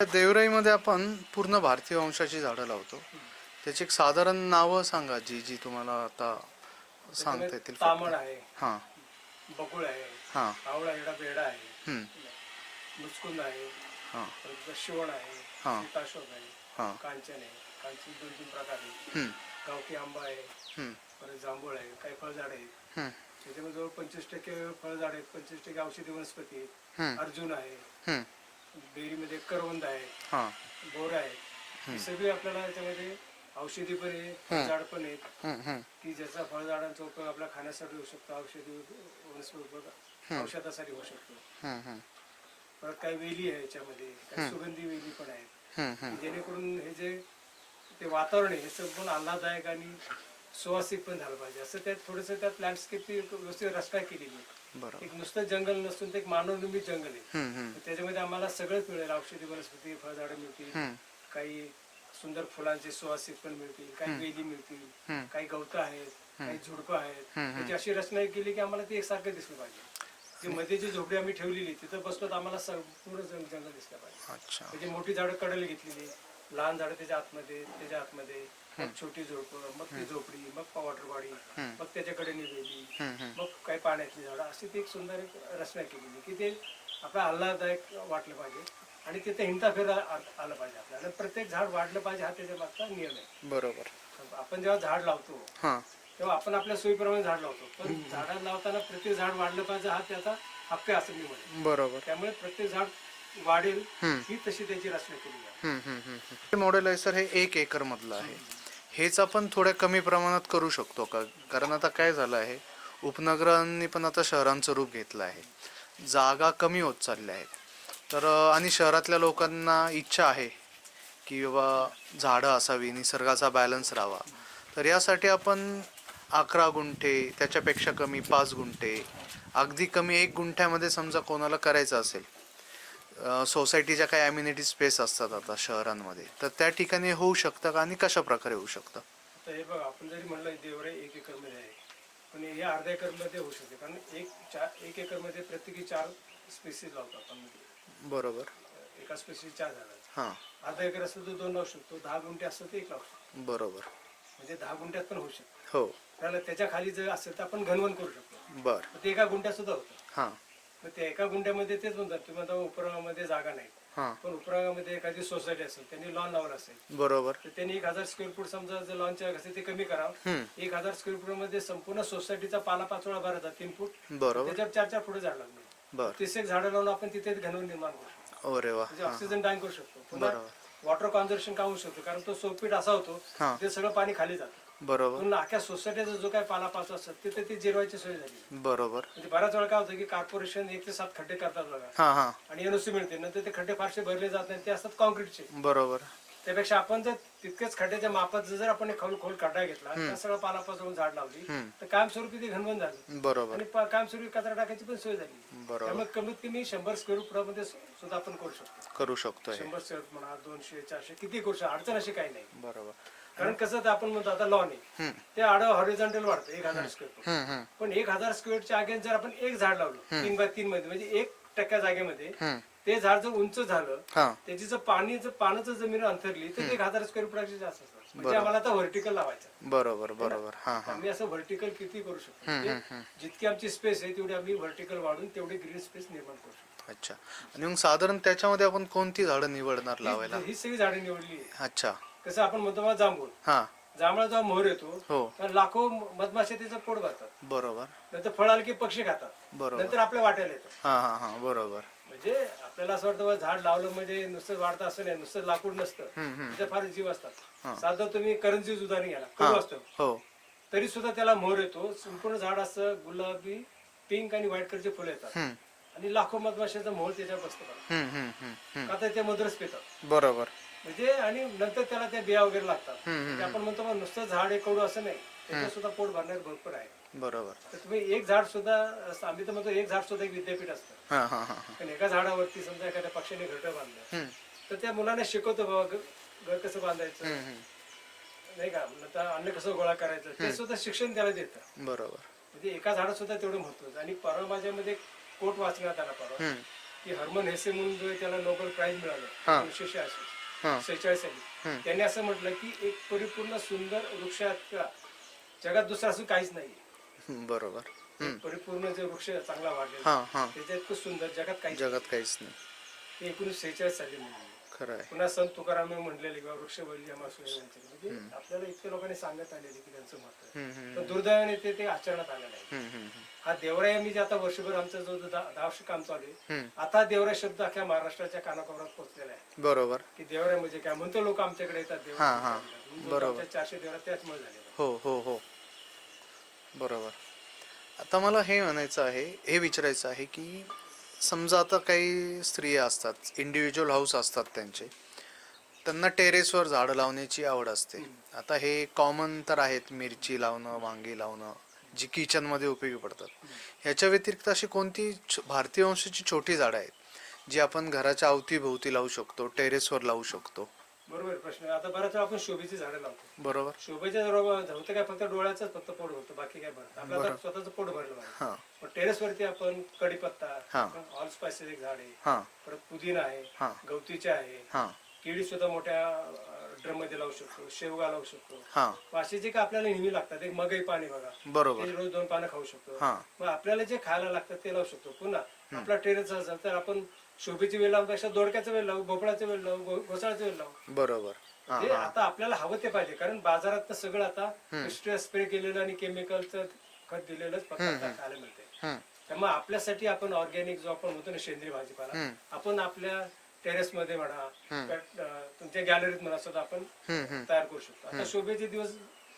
देवराईमध्ये आपण पूर्ण भारतीय वंशाची झाडं लावतो. त्याची एक साधारण नावं सांगा जी जी तुम्हाला आता सांगता येतील. तामण आहे, हां बकुळ आहे, हां आवळा एडा बेडा आहे, हं, मुचकुंद आहे, हां परत शिवण आहे, हां सीताशोक आहे, हां कांचन आहे. कांचन 2-3 प्रकार आहे. हं, गावठी आंबा आहे, हं, परत जांभूळ आहे, काही फळझाड आहेत. हं, त्याच्यामध्ये जवळ 25% फळझाड आहेत, 25% औषधी वनस्पती आहेत. हं, अर्जुन आहे, हं, बेरीमध्ये करवंद आहे, हां बोर आहे. ही सगळी आपल्याला याच्यामध्ये औषधी पण आहे, फळझाड पण आहेत, हं, हं, की ज्याचा फळझाडांचा उपयोग आपल्या खाण्यासाठी होऊ शकतो, औषधी वनस्पती उपयोग औषधासाठी होऊ शकतो. हं, हं, परत काही वेली आहे याच्यामध्ये, काही सुगंधी वेली पण आहेत, हं, हं. की जेणेकरून हे जे ते वातावरण आहे हे संपूर्ण आल्हाददायक आणि सुवासिक पण झालं पाहिजे. असं त्यात थोडंसं त्यात लँडस्केपची व्यवस्थित रचना केलेली आहे. बरोबर. एक नुसतं जंगल नसून ते एक मानवनिर्मित जंगल आहे. हं, हं, तर त्याच्यामध्ये आम्हाला सगळंच मिळेल. औषधी वनस्पती, फळझाडं मिळतील, हं, काही सुंदर फुलांचे सुवासिक पण मिळतील, काही वेली मिळतील, हं. काही गवतं आहेत, काही झुडपं आहेत. हं. त्याची अशी रचना केली की आम्हाला ते एकसारखं दिसलं पाहिजे. जी मध्ये जी झोपडी आम्ही ठेवलेली तिथं बसलो तर आम्हाला पूर्ण जंगल दिसलं पाहिजे. अच्छा. म्हणजे मोठी झाडं कडेला घेतलेली, लहान झाडं त्याच्या आतमध्ये, मग छोटी झोपड, मग ती झोपडी, मग वॉटरबॉडी, मग त्याच्याकडे निवेली, हं, हं. मग काही पाण्यातली झाडं, अशी ती एक सुंदर एक रचना केलेली की ते आपल्या आल्हाददायक वाटलं पाहिजे आणि तिथे हिंडता फिरता आलं पाहिजे आपल्याला. प्रत्येक झाड वाढलं पाहिजे हा त्याच्या मागचा नियम आहे. बरोबर. आपण जेव्हा झाड लावतो हां तेव्हा आपण आपल्या सोयीप्रमाणे झाड लावतो, पण झाडं लावताना प्रत्येक झाड वाढलं पाहिजे हा त्याचा हक्क आहे असं मी म्हणेन. बरोबर. त्यामुळे प्रत्येक झाड वाढेल ही तशी त्याची रचना केली आहे. हे मॉडेल आहे सर, हे 1 एकर मधलं आहे. हेच आपण थोड्या कमी प्रमाणात करू शकतो का? कारण आता काय झालं आहे, उपनगरांनी पण आता शहरांचं रूप घेतलं आहे. जागा कमी होत चालल्या आहेत. तर आणि शहरातल्या लोकांना इच्छा आहे की बाबा झाडं असावी, निसर्गाचा बॅलन्स राहावा. तर यासाठी आपण 11 गुंठे, त्याच्यापेक्षा कमी 5 गुंठे, अगदी कमी 1 गुंठ्यामध्ये समजा कोणाला करायचं असेल, सोसायटीच्या काही ॲम्युनिटी स्पेस असतात आता शहरांमध्ये, तर त्या ठिकाणी होऊ शकतं का आणि कशा प्रकारे होऊ शकतं? आता हे बघा, आपण जरी म्हणलं देवराई 1 एकरमध्ये आहे, पण हे अर्ध्या एकरमध्ये होऊ शकते. कारण 1 एकरमध्ये प्रत्येकी 4 स्पेसीस लावतो आपण. बरोबर. एका स्पेसीस 4 झाडांचे. हां अर्धा एकर असलं तर 2 लावू शकतो, 10 गुंठे असलं तर 1 लावू शकतो. बरोबर. म्हणजे 10 गुंठ्यात पण होऊ शकतो. हो. त्याला त्याच्या खाली जर असेल तर आपण घनवन करू शकतो. बरं. ते 1 गुंठ्यात सुद्धा होतं. हां मग ते 1 गुंठ्यामध्ये तेच म्हणतात, तुम्ही आता उपरांगामध्ये जागा नाही, हां पण उपरांगामध्ये एखादी सोसायटी असेल, त्यांनी लॉन लावलं असेल, बरोबर. तर त्यांनी 1000 स्क्वेअर फूट समजा जर लॉनच्या असेल ते कमी करावं. 1000 स्क्वेअर फूट मध्ये संपूर्ण सोसायटीचा पालापाचोळा भरायचा 3 फूट, बरोबर. त्याच्यावर 4-4 फुटे झाड लागले. बरं. 30 झाडं लावून आपण तिथे घनवन निर्माण करू शकतो. अरे वा. म्हणजे ऑक्सिजन टँक करू शकतो. पुन्हा वॉटर कॉन्झर्वेशन का होऊ शकतो, कारण तो सोपीट असा होतो हां ते सगळं पाणी खाली जातं. बरोबर. पुन्हा अख्या सोसायटीचा जो काही पालापाचोळा असतात तिथे ती जिरवायची सोय झाली. बरोबर. म्हणजे बऱ्याच वेळा काय होतं की कॉर्पोरेशन 1 ते 7 खड्डे करतात बघा, हां हां आणि एनओसी मिळते, नंतर ते खड्डे फारसे भरले जात नाही, ते असतात कॉन्क्रीटचे. बरोबर. त्यापेक्षा आपण जर तितकेच खड्ड्याच्या मापात जर आपण एक खोल खड्डा घेतला, त्या सगळं पालापाचोळून झाड लावली, तर कायमस्वरूपी ते घनवन झालं बरोबर. आणि कायमस्वरूपी कचरा टाकायची पण सोय झाली. बरोबर. त्यामुळे कमीत कमी 100 स्क्वेअर फुटामध्ये सुद्धा आपण करू शकतो. करू शकतो हे. 100 स्क्वेअर म्हणा, 200, 400 किती करू शकतो, अडचण अशी काही नाही. बरोबर. कारण कसं तर आपण म्हणतो आता लॉन आहे, ते आडं हॉरिझॉन्टल वाढतं 1000 स्क्वेअर फूट, हं, हं, पण 1000 स्क्वेअरच्या आगे जर आपण एक झाड लावलं 3x3 मध्ये, म्हणजे 1% जागेमध्ये हं. ते झाड जर उंच झालं, हां त्याची जर पानं जर जमीन अंतरली तर ते 1000 स्क्वेअर फुटाची जास्त असतात. म्हणजे आम्हाला आता व्हर्टिकल लावायचं. बरोबर. बरोबर. हां हां आम्ही असं व्हर्टिकल किती करू शकतो, म्हणजे जितकी आमची स्पेस आहे तेवढी आम्ही व्हर्टिकल वाढून तेवढी ग्रीन स्पेस निर्माण करू शकतो. अच्छा. आणि मग साधारण त्याच्यामध्ये आपण कोणती झाडं निवडणार लावायला? ही सगळी झाडे निवडली आहे. अच्छा. कसं आपण म्हणतो मग जांभूळ, हां जांभळा जेव्हा मोहर येतो हो तर लाखो मधमाशा त्याचं पोट भरतात, बरोबर. नंतर फळ आलं की पक्षी खातात, बरोबर. नंतर आपल्या वाट्याला येतात. हां हां हां बरोबर. म्हणजे आपल्याला असं वाटतं झाड लावलं म्हणजे नुसतं वाढतं असं नाही, नुसतं लाकूड नसतं, त्याच्यात फार जीव असतात. साधं तुम्ही करंजीच उदाहरण घ्या, कडू असतं हो तरी सुद्धा त्याला मोहर येतो. संपूर्ण झाड असं गुलाबी, पिंक आणि व्हाईट कलरचे फुलं येतात, आणि लाखो मधमाशाचा मोहर त्याच्यावर बसतो. का तर ते मधुरच पितात. बरोबर. म्हणजे आणि नंतर त्याला त्या बिया वगैरे लागतात. म्हणजे आपण म्हणतो मग नुसतं झाड एक कडू असं नाही, त्याच्यात सुद्धा पोट भरणार भरपूर आहे. बरोबर. तर तुम्ही एक झाड सुद्धा, आम्ही तर म्हणतो एक झाड सुद्धा एक विद्यापीठ असतं. हां हां हां पण एका झाडावरती समजा एखाद्या पक्षाने घरटं बांधलं तर त्या मुलांना शिकवतो बाबा घर कसं बांधायचं, नाही का, नंतर अन्न कसं गोळा करायचं, ते सुद्धा शिक्षण त्याला देतं. बरोबर. म्हणजे एका झाडात सुद्धा तेवढं महत्व. आणि परवा माझ्यामध्ये कोट वाचण्यात आला परवा, की हर्मन हेसे म्हणून जो आहे त्याला नोबेल प्राइज मिळालं हा. 1946 साली. त्यांनी असं म्हटलं की एक परिपूर्ण सुंदर वृक्षात जगात दुसरा असं काहीच नाही. बरोबर. परिपूर्ण जे वृक्ष चांगला वाढलेला हा हा. त्याच्या इतकं सुंदर जगात काहीच जगात काहीच नाही. नाही. 1946 साली म्हणून. खरं आहे. पुन्हा संत तुकाराम म्हटलेले किंवा वृक्षवल्ली आम्हाला म्हणजे आपल्याला इतक्या लोकांनी सांगत आलेले की त्यांचं मत आहे. पण दुर्दैवाने ते आचरणात आलं नाही. हा देवराय मी जे आता वर्षभर आमचा जो 10 वर्ष काम चालू आहे, आता देवराय शब्द अख्ख्या महाराष्ट्राच्या कानाकोपऱ्यात पोहोचलेला आहे. बरोबर. की देवराय म्हणजे काय म्हणतो लोक आमच्याकडे येतात देवराय. बरोबर. 400 देवराय त्याचमुळे झाले. हो हो हो. बरोबर. आता मला हे म्हणायचं आहे, हे विचारायचं आहे की समजा आता काही स्त्रिया असतात, इंडिव्हिज्युअल हाऊस असतात त्यांचे, त्यांना टेरेसवर झाडं लावण्याची आवड असते. आता हे कॉमन तर आहेत, मिरची लावणं, वांगी लावणं, जी किचनमध्ये उपयोगी पडतात. ह्याच्या व्यतिरिक्त अशी कोणती भारतीय वंशाची छोटी झाडं आहेत जी आपण घराच्या अवतीभोवती लावू शकतो, टेरेसवर लावू शकतो? बरोबर प्रश्न. आता बऱ्याच वेळा आपण शोभेची झाडं लावतो. बरोबर. शोभेच्या झाडं होतं काय, फक्त डोळ्याच फक्त पोट भरतो, बाकी काय भरतं आपलं स्वतःच पोट भरलं पाहिजे. हां पण टेरेस वरती आपण कडीपत्ता, हां. ऑल स्पायसेस एक झाड आहे, हां परत पुदिना आहे, हां गवतीचे आहे, हां केळी सुद्धा मोठ्या ड्रम मध्ये लावू शकतो, शेवगा लावू शकतो. हां. असे जे काय आपल्याला नेहमी लागतात, एक मगई पाणी बघा, बरोबर. ते रोज 2 पानं खाऊ शकतो. हां मग आपल्याला जे खायला लागतं ते लावू शकतो. पुन्हा आपला टेरेस असेल तर आपण शोभेची वेल लावण्यापेक्षा दोडक्याचा वेल लावू, भोपळाचा वेल लावू, घोसाळाचा वेल लावू. बरोबर. म्हणजे आता आपल्याला हवं ते पाहिजे, कारण बाजारात सगळं आता स्प्रे केलेलं आणि केमिकलचं खत दिलेलंच फक्त आता खायला मिळते. त्यामुळे आपल्यासाठी आपण ऑर्गॅनिक जो आपण म्हणतो ना सेंद्रिय भाजीपाला, आपण आपल्या टेरेस मध्ये म्हणा, तुमच्या गॅलरीत म्हणा सुद्धा आपण तयार करू शकतो. आता शोभेचे दिवस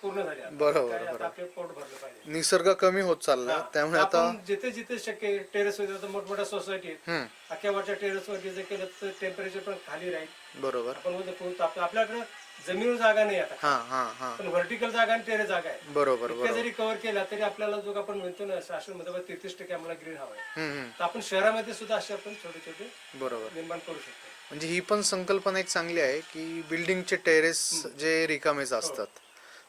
पूर्ण झाले. बरोबर. आता आपले पोट भरलं पाहिजे. निसर्ग कमी होत चालला, त्यामुळे आता आपण जिथे जिथे शक्य टेरेस वर मोठमोठ्या सोसायटी आहेत, अख्ख्या वरच्या टेरेस वरती जर केलं तर टेम्परेचर पण खाली राहील. बरोबर. आपण म्हणतो आपल्याकडे जमिनीवर जागा नाही आता, हां हां हां. पण व्हर्टिकल जागा आणि टेरेस जागा आहे. बरोबर. ते जरी कव्हर केला तरी आपल्याला जो आपण म्हणतो ना शास्त्रमध्ये 33% आम्हाला ग्रीन हवा आहे. हम्म. तर आपण शहरामध्ये सुद्धा असे आपण छोटे छोटे बरोबर. निर्माण करू शकतो. म्हणजे ही पण संकल्पना एक चांगली आहे की बिल्डिंगचे टेरेस जे रिकामेच असतात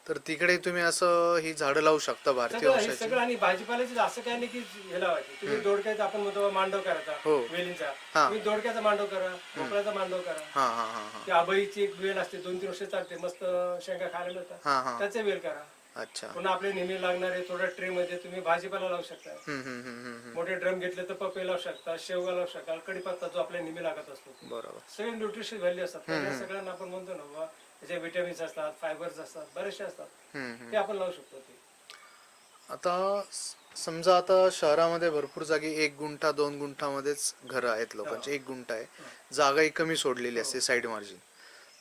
तर तिकडे तुम्ही असं ही झाडं लावू शकता भारतीय सगळं हे वंशाची. सगळं. आणि भाजीपाल्याचं असं काही नाही की हे लावायचं. तुम्ही दोडक्याचा आपण म्हणतो मांडव करायचा, हो. वेलींचा, हा. तुम्ही दोडक्याचा मांडव करा, भोपळ्याचा मांडव करा. हां हां हां हां. ती आबईची एक वेल असते, 2-3 वर्ष चालते, मस्त शेंगा खायला मिळतात, हां हां. त्याचे वेल करा. अच्छा. पुन्हा आपले नेहमी लागणारे थोड्या ट्रे मध्ये तुम्ही भाजीपाला लावू शकता. मोठे ड्रम घेतले तर पपई लावू शकता, शेवगा लावू शकता, कडीपत्ता जो आपल्या नेहमी लागत असतो. बरोबर. सगळे न्यूट्रिशन व्हॅल्यू असतात. त्या सगळ्यांना आपण म्हणतो ना बाबा, त्याचे विटॅमिन्स असतात, फायबर्स असतात, बरेचसे असतात, ते आपण लावू शकतो. ते आता समजा आता शहरामध्ये भरपूर जागी 1 गुंठा 2 गुंठामध्येच घरं आहेत लोकांचे, 1 गुंठा आहे, जागाही कमी सोडलेली असते साईड मार्जिन.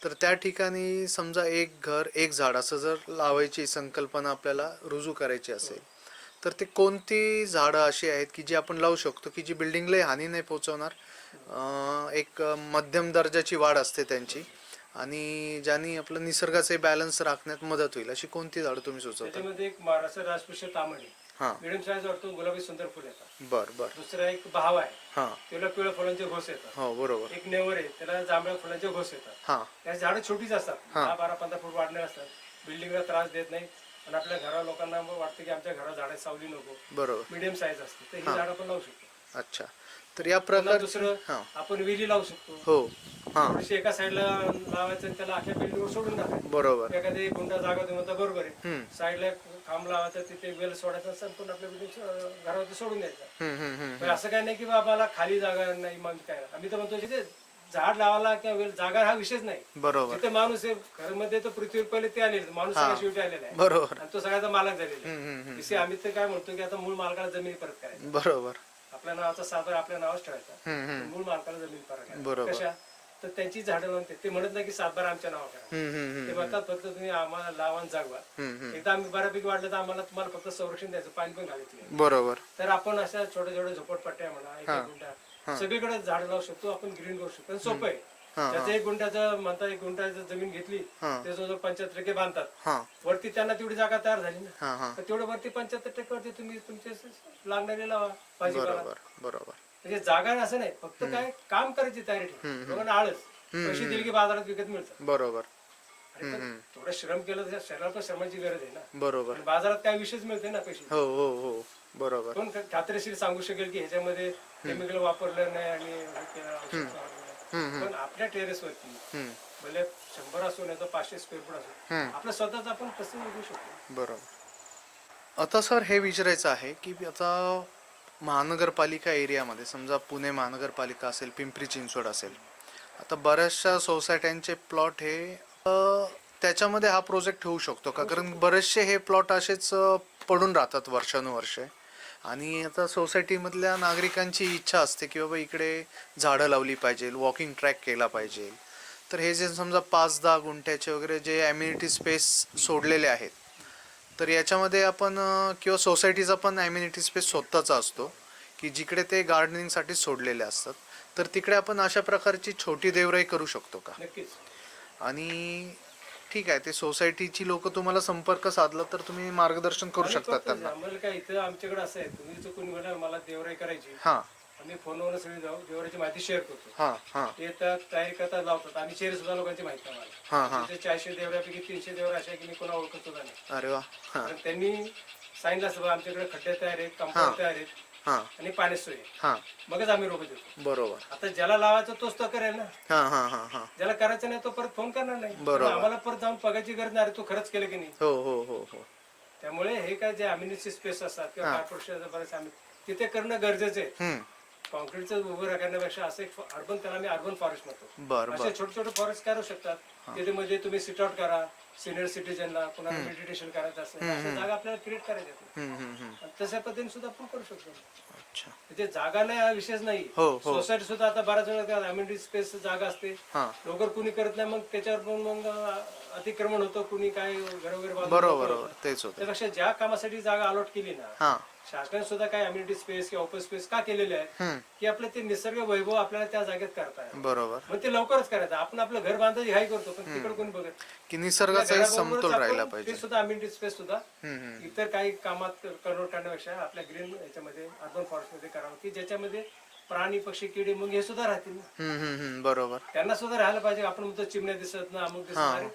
तर त्या ठिकाणी समजा 1 घर 1 झाड असं जर लावायची संकल्पना आपल्याला रुजू करायची असेल तर ते कोणती झाडं अशी आहेत की जी आपण लावू शकतो की जी बिल्डिंगलाही हानी नाही पोहोचवणार, एक मध्यम दर्जाची वाढ असते त्यांची, आणि ज्यांनी आपलं निसर्गाचे बॅलन्स राखण्यात मदत होईल, अशी कोणती झाडं तुम्ही सुचवता? त्याच्यामध्ये एक महाराष्ट्र राजपुष्य तांबडी, हां. मिडियम साईज वाटतो, गुलाबी सुंदर फुल येतात. बर बर. दुसरा एक बहाव आहे, हां. त्याला पिवळ्या फुलांचे घोस येतात. हो बरोबर. एक नेवर आहे, त्याला जांभळ्या फुलांचे घोस येतात. हां या झाडं छोटीच असतात, 10-12-15 फूट वाढणे असतात, बिल्डिंगला त्रास देत नाही, आणि आपल्या घरा लोकांना वाटतं की आमच्या घरात झाडं सावली नको, बरोबर. मिडियम साईज असते, तर ही झाडं आपण लावू शकतो. अच्छा. तर या पुन्हा प्रकार दुसरं हां. आपण वेली लावू शकतो. हो. हां थोडीशी एका साईडला लावायचं आणि त्याला अख्या बिल्डिंगवर सोडून टाकायचं. बरोबर. एखादी गुंठा जागा तुम्ही म्हणता बरोबर आहे, हम्म. साईडला खांब लावायचा, तिथे वेल सोडायचा, संपूर्ण आपल्या बिल्डिंग घरावरती सोडून द्यायचा. पण असं काही नाही की बाबा मला खाली जागा नाही, मग काय आम्ही तर म्हणतो की झाड लावायला किंवा वेल जागा हा विषयच नाही. बरोबर. जिथे माणूस आहे घरामध्ये तर पृथ्वीवर पहिले ते आले, माणूस सगळ्या शेवटी आलेला आहे, बरोबर. आणि तो सगळ्याचा मालक झालेला आहे. विषय आम्ही तर काय म्हणतो की आता मूळ मालकाला जमीन परत करायची, बरोबर. आपल्या नावाचा साधा आपल्या नावाच ठेवायचा, मूळ मालकाला जमीन परत करायची. बरोबर. कशा तर त्यांची झाडं म्हणते, ते म्हणत नाही की 7-12 आमच्या नावा करा, ते म्हणतात फक्त तुम्ही आम्हाला लावा आणि जागवा. एकदा आम्ही बऱ्यापैकी वाढलं तर आम्हाला तुम्हाला फक्त संरक्षण द्यायचं, पाणी पण घालायचं. बरोबर. तर आपण अशा छोट्या छोट्या झोपडपट्ट्या म्हणा, 1 गुंठा सगळीकडे झाड लावू शकतो, आपण ग्रीन करू शकतो, सोपं आहे. त्याचं 1 गुंठ्याचं म्हणता, 1 गुंठ्याचं जमीन घेतली, ते जवळजवळ 75% बांधतात, वरती त्यांना तेवढी जागा तयार झाली ना, तर तेवढं वरती 75% वरती तुम्ही तुमचे लागणारे लावा भाजीपाला. बरोबर. बरोबर. म्हणजे जागा असं नाही, फक्त काय काम करायची तयारी ठेवा. लोकांना आळस, पैसे दिले की बाजारात विकत मिळतात. बरोबर. थोडं श्रम केलं तर शरीराला पण श्रमाची गरज आहे ना. बरोबर. बाजारात काय विषयच मिळते ना पैसे. हो हो हो. बरोबर. कोण खात्रीशीर सांगू शकेल की ह्याच्यामध्ये केमिकल वापरलं नाही आणि हे केलं, औषध फवारलं नाही. पण आपल्या टेरेसवरती भले 100 असो नाही तर 500 स्क्वेअर फूट असो, आपलं स्वतःच आपण कसं उगू शकतो. बरोबर. आता सर हे विचारायचं आहे की आता महानगरपालिका एरियामध्ये समजा पुणे महानगरपालिका असेल, पिंपरी चिंचवड असेल, आता बऱ्याचशा सोसायट्यांचे प्लॉट हे त्याच्यामध्ये हा प्रोजेक्ट होऊ शकतो का? कारण बरेचसे हे प्लॉट असेच पडून राहतात वर्षानुवर्षे, आणि आता सोसायटीमधल्या नागरिकांची इच्छा असते की बाबा इकडे झाडं लावली पाहिजे, वॉकिंग ट्रॅक केला पाहिजे. तर हे जे समजा 5-10 गुंठ्याचे वगैरे जे ॲम्युनिटी स्पेस सोडलेले आहेत, तर याच्यामध्ये आपण किंवा सोसायटीचा पण ॲम्युनिटी स्पेस स्वतःचा असतो की जिकडे ते गार्डनिंगसाठी सोडलेले असतात, तर तिकडे आपण अशा प्रकारची छोटी देवराई करू शकतो का? नक्कीच. आणि ठीक आहे, ते सोसायटीची लोक तुम्हाला संपर्क साधला तर तुम्ही मार्गदर्शन करू आम्ही शकतात करतोच. त्यांना. आम्हाला काय इथं आमच्याकडे असं आहे, तुम्ही जर कोणी म्हणा मला देवराई करायची, हां आम्ही फोनवर सगळी जाऊ देवराची माहिती शेअर करतो. हां हां ते येतात, तयारी करतात, लावतात. आम्ही शेअर सुद्धा लोकांची माहिती नाही हां आम्हाला. हां. तिथे 400 देवऱ्यापैकी 300 देवऱ्या अशा की मी कोणा ओळखत सुद्धा नाही. अरे वा. हां कारण त्यांनी सांगितलं असतं बा आमच्याकडे खड्डे तयार आहेत, कंपाऊंड तयार आहेत हां आणि पाणी सोय आहे. हां. मगच आम्ही रोपं देतो. बरोबर. आता ज्याला लावायचं तोच तो करेल ना, हां हां हां हां. ज्याला करायचं नाही तो परत फोन करणार नाही. बरोबर. पण आम्हाला परत जाऊन बघायची गरज नाही, अरे तू खरंच केलं की नाही. हो हो हो हो. त्यामुळे हे काय जे अम्युनिटी स्पेस असतात किंवा कॉर्पोरेशनचं बरेच आम्ही तिथे करणं गरजेचं आहे. हम्म. कॉन्क्रीटचं उभं करण्यापेक्षा असं एक अर्बन, त्याला मी अर्बन फॉरेस्ट म्हणतो. बर असे बर. छोटे छोटे फॉरेस्ट करू शकतात. तिथे मध्ये तुम्ही सिट आउट करा, सिनियर सिटीजनला कोणाला मेडिटेशन करायचं असेल अशा जागा आपल्याला क्रिएट करायच्या आहेत. हम्म हम्म हम्म. आणि तशा पद्धतीने सुद्धा आपण करू शकतो. अच्छा. म्हणजे जागा नाही हा विषयच नाही. हो हो. सोसायटी सुद्धा आता बऱ्याच वेळा अम्युनिटी स्पेस जागा असते, हां. लवकर कुणी करत नाही, मग त्याच्यावर पण मग अतिक्रमण होतं, कुणी काय घरोघरी बांधून बरोबर मोकळं बरोबर होतं. तेच होतं. त्यापेक्षा ज्या कामासाठी जागा अलॉट केली ना, हां. शासनाने सुद्धा काय अम्युनिटी स्पेस किंवा ओपन स्पेस का केलेले आहे हम्म. की आपलं ते निसर्ग वैभव आपल्याला त्या जागेत करता येईल. बरोबर. मग ते लवकरच करायचं. आपण आपलं घर बांधायची घाई करतो, पण तिकडे कोणी बघत की निसर्गाचाही समतोल राहिला पाहिजे. ते सुद्धा अम्युनिटी स्पेस सुद्धा हम्म हम्म. इतर काही कामात कन्वर्ट करण्यापेक्षा आपल्या ग्रीन याच्यामध्ये अर्बन फॉरेस्ट मध्ये करावं की ज्याच्यामध्ये प्राणी पक्षी किडे मग हे सुद्धा राहतील ना. हम्म हम्म हम्म. बरोबर. त्यांना सुद्धा राहायला पाहिजे. आपण म्हणतो चिमण्या दिसत ना, अमुक दिसत नाही.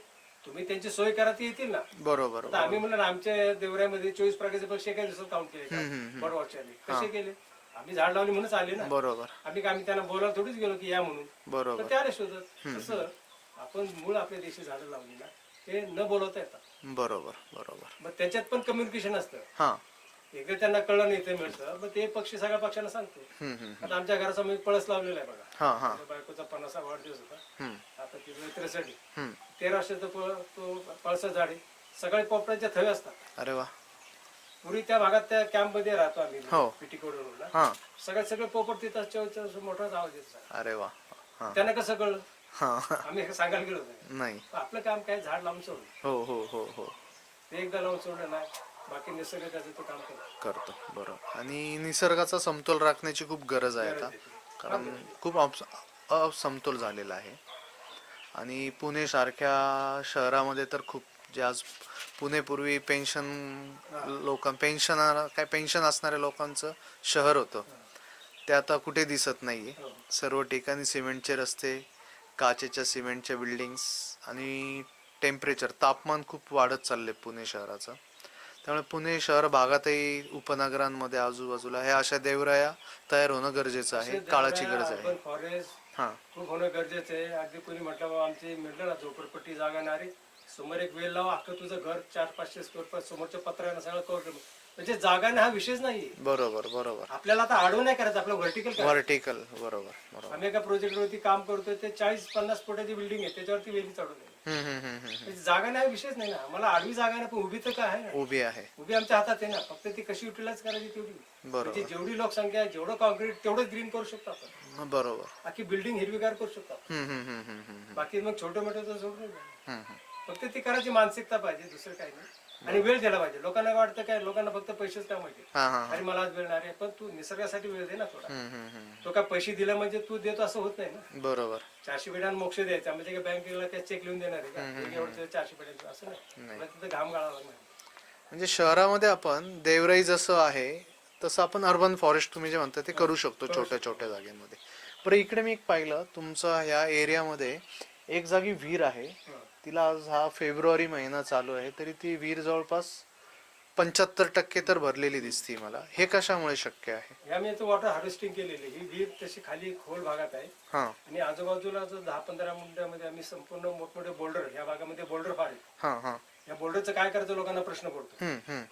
तुम्ही त्यांची सोय करा ती येतील ना. बरोबर. आता आम्ही म्हणलं ना, आमच्या देवऱ्यामध्ये 24 प्रकारचे पक्षी एका दिवसात काउंट केले बर्ड वॉचरने. कसे केले? आम्ही झाड लावली म्हणूनच आले ना. बरोबर. आम्ही त्यांना बोलायला थोडीच गेलो की या म्हणून, बरोबर. तर ते आले शोधत. तसं आपण मूळ आपल्या देशी झाडं लावली ना, ते न बोलवता येतात. बरोबर बरोबर. मग त्याच्यात पण कम्युनिकेशन असतं. हां. एकदा त्यांना कळलं नाही ते मिळतं, मग ते पक्षी सगळ्या पक्ष्यांना सांगतो. हम्म हम्म. आता आमच्या घरासमोर एक पळस लावलेला आहे बघा. हां हां. माझ्या बायकोचा 50वा वाढदिवस होता. हम्म आता तिथे 63. हम्म. 13 वर्षाचं तो पळसा झाड आहे. सगळे पोपटाच्या थवे असतात. अरे वा. पूर्वी त्या भागात त्या कॅम्प मध्ये राहतो आम्ही हो. पिटिकोड रोडला. हां. सगळे पोपट तिथं मोठाच आवाज येतो. अरे वा. हां त्यांना कसं कळलं? हां. आम्ही हे सांगायला गेलो नाही. नाही. आपलं काम काय, झाड लावून सोडलं. हो हो हो हो. ते एकदा लावून सोडलं नाही, बाकी निसर्ग त्याचं तो काम करतो. करतो. बरोबर. आणि निसर्गाचा समतोल राखण्याची खूप गरज आहे आता, कारण खूप असमतोल झालेला आहे. आणि पुणे सारख्या शहरामध्ये तर खूप, जे आज पुणे पूर्वी पेन्शन असणाऱ्या लोकांचं शहर होतं, ते आता कुठे दिसत नाहीये. सर्व ठिकाणी सिमेंटचे रस्ते, काचेच्या सिमेंटच्या बिल्डिंग्स, आणि तापमान खूप वाढत चालले पुणे शहराचं. त्यामुळे पुणे शहर भागातही उपनगरांमध्ये आजूबाजूला हे अशा देवराया तयार होणं गरजेचं आहे, काळाची गरज आहे. अर्बन फॉरेस्ट हां. खूप होणं गरजेचं आहे. अगदी कोणी म्हटलं बाबा आमची म्हटलं ना झोपडपट्टी जागा नाही, समोर एक वेल लावा, अख्खं तुझं घर 400-500 स्क्वेअर फूट समोरच्या पत्र्यानं सगळं कव्हर करून, म्हणजे जागा नाही हा विषयच नाहीये. बरोबर बरोबर. आपल्याला आता आडवं नाही करायचं, आपलं व्हर्टिकल. व्हर्टिकल. बरोबर बरोबर. आम्ही एका प्रोजेक्टवरती काम करतोय, ते 40-50 फुटाची बिल्डिंग आहे, त्याच्यावरती वेली चढवली. हम्म हम्म हम्म हम्म. म्हणजे जागा नाही हा विषयच नाही ना. आम्हाला आडवी जागा नाही, पण उभी तर काय आहे ना. उभी आहे. उभी आमच्या हातात आहे ना, फक्त ती कशी युटिलाइज करायची तेवढी. बरोबर. म्हणजे जेवढी लोकसंख्या आहे, जेवढं कॉन्क्रीट तेवढं ग्रीन करू शकतो आपण. बरोबर. बाकी बिल्डिंग हिरवीगार करू शकतो आपण. हम्म हम्म हम्म हम्म हम्म बाकी मग छोटं मोठं तर सोडून नाही. हम्म हम्म. फक्त ती करायची मानसिकता पाहिजे, दुसरं काही नाही. आणि वेळ द्यायला पाहिजे. लोकांना वाटतं काय, लोकांना फक्त पैसेच काय माहिती, हां हां. आणि मला आज वेळ नाही, पण तू निसर्गासाठी वेळ दे ना थोडा. हम्म हम्म हम्म. तो काय पैसे दिले म्हणजे तू देतो असं होत नाही ना. बरोबर. 400 पेढ्यांना मोक्ष द्यायचा म्हणजे काय बँकेला काय चेक लिहून देणार आहे का? एवढं 400 पेढ्यांचं असं नाही. मला तिथं घाम गाळावा लागणार. म्हणजे शहरामध्ये आपण देवराई जसं आहे तसं आपण अर्बन फॉरेस्ट तुम्ही जे म्हणता ते करू शकतो छोट्या छोट्या जागेमध्ये. बरं, इकडे मी एक पाहिलं तुमचं ह्या एरियामध्ये एक जागी विहीर आहे. तिला आज हा फेब्रुवारी महिना चालू आहे, तरी ती विहीर जवळपास 75% तर भरलेली दिसते मला. हे कशामुळे शक्य आहे? हे आम्ही याचं वॉटर हार्वेस्टिंग केलेली. ही विहीर तशी खाली खोल भागात आहे हा आणि आजूबाजूला जो 10-15 गुंठ्यामध्ये आम्ही संपूर्ण मोठमोठे बोल्डर, या भागामध्ये बोल्डर फार आहेत. हा हा या बोल्डरचं काय करायचं लोकांना प्रश्न पडतो. हम्म.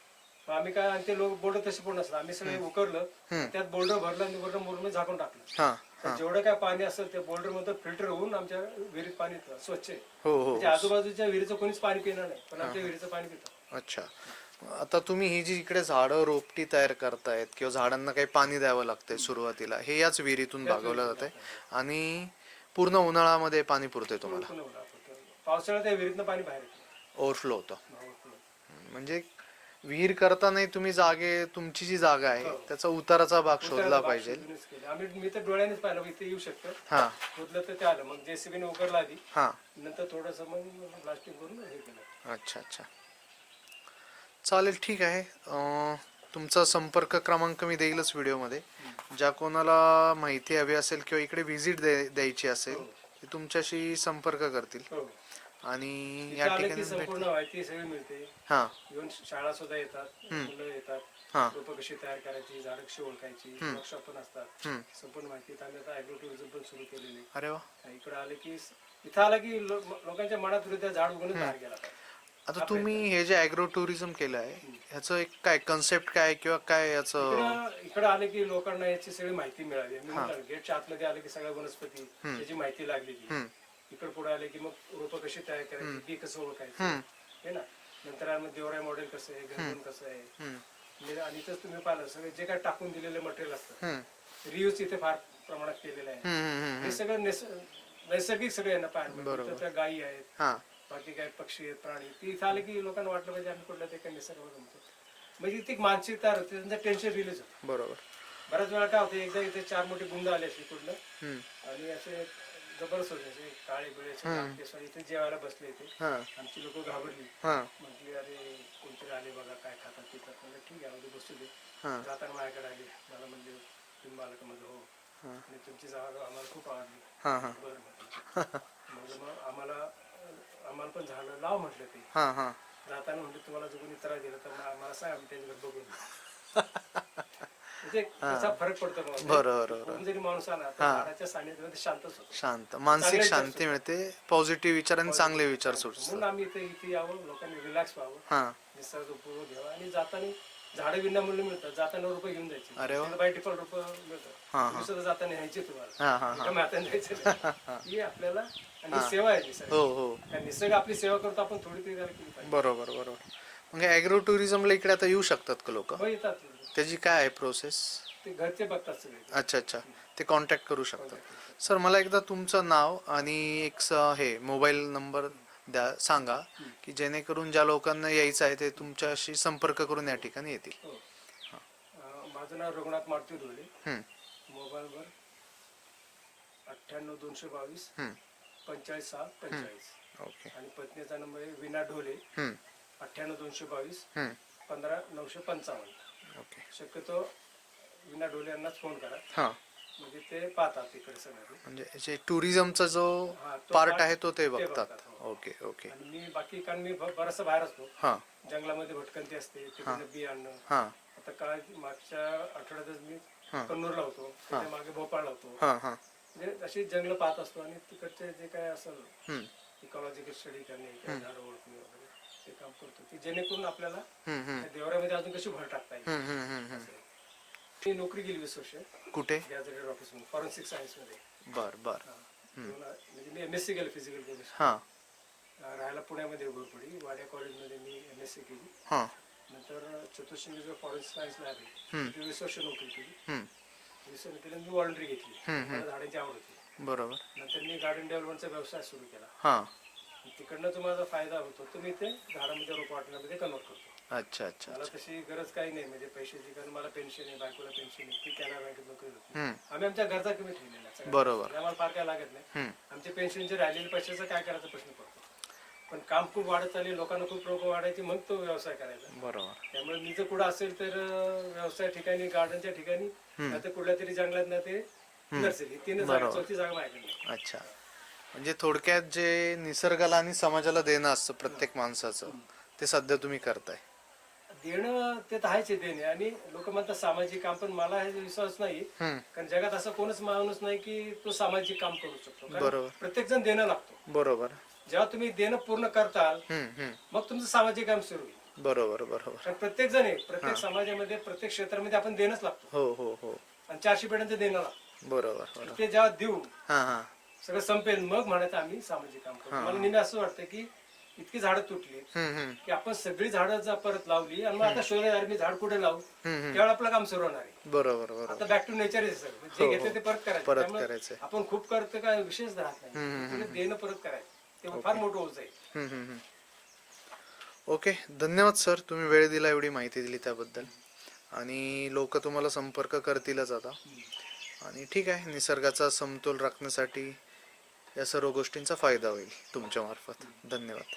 मग आम्ही काय, आणि ते लोक बोल्डर तसे पण नसतात, आम्ही सगळे उकरलं, त्यात बोल्डर भरलं आणि वरनं मुरुम झाकून टाकलं. हा तर जेवढं काय पाणी असेल ते बोल्डर मध्ये फिल्टर होऊन आमच्या विहिरीत पाणी येतं, स्वच्छ आहे. हो हो. म्हणजे आजूबाजूच्या विहिरीचं कोणीच पाणी पिणार नाही, पण आमच्या विहिरीचं पाणी पितं. अच्छा. आता तुम्ही ही जी इकडे झाडं रोपटी तयार करतायत किंवा झाडांना काही पाणी द्यावं लागतंय सुरुवातीला, हे याच विहिरीतून भागवलं जातंय आणि पूर्ण उन्हाळ्यामध्ये पाणी पुरतंय तुम्हाला, पुन्हा उन्हाळा पडतो. पावसाळ्यात त्या विहिरीतनं पाणी बाहेर येतं. ओव्हरफ्लो होतं. म्हणजे विहीर करताना तुम्ही तुमची जी जागा आहे त्याचा उताराचा भाग शोधला पाहिजे. मी तर डोळ्यानेच पाहिलं, इथे येऊ शकतं. हा शोधलं तर ते आलं, मग जेसीबीने उकरला आधी, हा. नंतर थोडस मग प्लास्टिक करून हे केलं. अच्छा अच्छा, चालेल, ठीक आहे. तुमचा संपर्क क्रमांक मी देईलच व्हिडिओमध्ये. ज्या कोणाला माहिती हवी असेल किंवा इकडे व्हिजिट द्यायची असेल ते तुमच्याशी संपर्क करतील हो. आणि इथे या आलं ठिकाणी की संपूर्ण माहिती सगळी मिळते. हा इव्हन शाळा सुद्धा येतात, मुलं येतात, हा रोपं कशी तयार करायची, झाडं कशी ओळखायची, वर्कशॉप पण असतात. संपूर्ण माहिती. आम्ही आता ॲग्रो टुरिझम पण सुरू केलेली. अरे वा. इकडे आले की, इथं आलं की लोकांच्या मनात त्या झाड उगवून बाहेर गेला पाहिजे. आता तुम्ही हे जे ॲग्रो टुरिझम केलं आहे ह्याचं एक काय कन्सेप्ट काय किंवा काय याचं? इकडे आले की लोकांना याची सगळी माहिती मिळाली. मी म्हटलं गेटच्या आतमध्ये आले की सगळ्या वनस्पती त्याची माहिती लागलेली. इकडे पुढे आले की मग रोपं कशी तयार करायची, बी कसं ओळखायचं, हे ना. नंतर आम्ही देवराय मॉडेल कसं आहे, घरगुण कसं आहे, आणि इथंच तुम्ही पाहिलं सगळे जे काय टाकून दिलेले मटेरियल असतं, रियूज इथे फार प्रमाणात केलेलं आहे. हे सगळं नैसर्गिक सगळे यांना पाहायला. त्या गायी आहेत, बाकी काय पक्षी आहेत, प्राणी. ती इथं आले की लोकांना वाटलं पाहिजे आम्ही कुठलं ते काही निसर्ग जमतो. म्हणजे ती मानसिकता होते, त्यांचं टेन्शन रिलीज होतं. बरोबर. बऱ्याच वेळा काय होतं, एकदा इथे 4 मोठे गुंड आले असे कुठलं, आणि असे जबरदस्त होते, असे काळे बिळे इथे जेवायला बसले इथे. आमची लोक घाबरली, म्हटली अरे कोणतरी आले बघा, काय खातात पितात. म्हणजे ठीक आहे, बसू दे. जाताना माझ्याकडे आले, मला म्हणजे तुम्ही मालक म्हणजे हो, आणि तुमची जागा आम्हाला खूप आवडली. बरं म्हटलं. मग आम्हाला पण झाडं लाव म्हटलं ते. जाताना म्हणजे तुम्हाला जो कोणी त्रास दिला तर आम्हाला सांगा, आम्ही त्यांच्याकडे बघून. म्हणजे कसा फरक पडतो. बरोबर. जरी माणूस आला तर झाडाच्या सानिध्यामध्ये शांतच होतो. शांत मानसिक शांती मिळते, पॉझिटिव्ह विचार आणि चांगले विचार सुचतात. म्हणून आम्ही इथे यावं, लोकांनी रिलॅक्स व्हावं, निसर्ग उपभोग घ्यावा. आणि जाताना झाडं विनामूल्य मिळतात, जाताना रुपये घेऊन जायचे. अरे वा. बाय डिफॉल्ट रुपये मिळतात. तुम्ही सुद्धा जाताना न्यायचे तुम्हाला, हाताने द्यायचं. ही आपल्याला आणि सेवा आहे निसर्ग. हो. निसर्ग आपली सेवा करतो, आपण थोडी तरी त्याला केली पाहिजे. बरोबर. म्हणजे ॲग्रो टुरिझमला इकडे आता येऊ शकतात का लोक? हो, येतात. त्याची काय आहे प्रोसेस? ते घरचे बघतात सगळे. अच्छा, ते कॉन्टॅक्ट करू शकतात. सर, मला एकदा तुमचं नाव आणि एक हे मोबाईल नंबर सांगा की जेणेकरून ज्या लोकांना यायचं आहे ते तुमच्याशी संपर्क करून या ठिकाणी येतील. माझं नाव रघुनाथ मारुती ढोले. मोबाईलवर 98-222 45-6-45. ओके. आणि पत्नीचा नंबर आहे विना ढोले, 98-222 15-955. ओके. शक्यतो विना ढोले यांनाच फोन करा, म्हणजे ते पाहतात तिकडे सगळं. म्हणजे जे टुरिझमचा जो पार्ट आहे तो ते बघतात. ओके. आणि मी बाकी, कारण मी बराचसा बाहेर असतो, जंगलामध्ये भटकंती असते, तिकडे बी आणणं. आता काय मागच्या आठवड्यातच मी कन्नूरला होतो, त्याच्या मागे भोपाळला होतो. म्हणजे अशी जंगल पाहत असतो आणि तिकडचे जे काय असेल इकॉलॉजिकल स्टडी करणे, झाडं ओळखणे वगैरे, ते काम करतो की जेणेकरून आपल्याला देवरामध्ये अजून कशी भर टाकता येईल. मी नोकरी केली 20 वर्ष. कुठे? गॅझेटेड ऑफिस मध्ये, फॉरेन्सिक सायन्स मध्ये. म्हणजे मी MSc केलं, फिजिकल केमिस्ट्री. राहायला पुण्यामध्ये घोरपडी वाड्या कॉलेजमध्ये मी MSc केली. नंतर चतुर्शिंगीचं फॉरेन्सिक सायन्स लॅब आहे, 20 वर्ष नोकरी केली. 20 वर्ष केली, मी व्हॉलंटरी घेतली, मला झाडांची आवड होती. बरोबर. नंतर मी गार्डन डेव्हलपमेंटचा व्यवसाय सुरू केला. तिकडनं तुम्हाला फायदा होतो, तुम्ही ते झाडामध्ये रोप वाटण्यामध्ये कन्वर्ट करतो. अच्छा. मला तशी गरज काही नाही, म्हणजे पैशाची, कारण मला पेन्शन आहे, बायकोला पेन्शन आहे, ती कॅनरा बँकेत नोकरी होती. आम्ही आमच्या गरजा कमी ठेवलेल्या. बरोबर. आम्हाला फार काय लागत नाही. आमचे पेन्शनचे राहिलेले पैशाचा काय करायचा प्रश्न पडतो. पण काम खूप वाढत चालले, लोकांना खूप लोक वाढायची, मग तो व्यवसाय करायचा. बरोबर. त्यामुळे मी जर पुढे असेल तर व्यवसाय ठिकाणी, गार्डनच्या ठिकाणी, नाही तर कुठल्या तरी जंगलात ना ते नर्सरी, 3 जागा, 4थी जागा माझ्याकडे. अच्छा. म्हणजे थोडक्यात जे निसर्गाला आणि समाजाला देणं असतं प्रत्येक माणसाचं, ते सध्या तुम्ही करताय. देणं ते तर आहेच आहे देणे, आणि लोक म्हणतात सामाजिक काम, पण मला हे विश्वास नाही. कारण जगात असं कोणच माणूस नाही की तो सामाजिक काम करू शकतो. कारण बरोबर. प्रत्येक जण देणं लागतो. बरोबर. जेव्हा तुम्ही देणं पूर्ण करताल हम्म. मग तुमचं सामाजिक काम सुरू होईल. बरोबर बरोबर. कारण प्रत्येक जण आहे, प्रत्येक समाजामध्ये प्रत्येक क्षेत्रामध्ये आपण देणंच लागतो. हो हो हो. आणि 400 पिढ्यांचं देणं लागतं. बरोबर बरोबर. ते जेव्हा देऊ हा हा. सगळं संपेल मग म्हणायचं आम्ही सामाजिक काम करतो. मला नेहमी असं वाटतं की इतकी झाडं तुटली की आपण सगळी झाडं जर परत लावली आणि मग आता शोधणार मी झाड कुठे लावू, त्यावेळेला आपलं काम सुरू होणार आहे. बरोबर बरोबर. आता बॅक टू नेचर आहे सगळं. जे घेतलं ते परत करायचं. परत त्यामुळे करायचंय. आपण खूप करतो काय विशेष राहत नाही. म्हणजे देणं परत करायचं ते फार मोठं होत जाईल. ओके, धन्यवाद सर, तुम्ही वेळ दिला, एवढी माहिती दिली त्याबद्दल. आणि लोक तुम्हाला संपर्क करतीलच आता. आणि ठीक आहे, निसर्गाचा समतोल राखण्यासाठी या सर्व गोष्टींचा फायदा होईल तुमच्या मार्फत. धन्यवाद.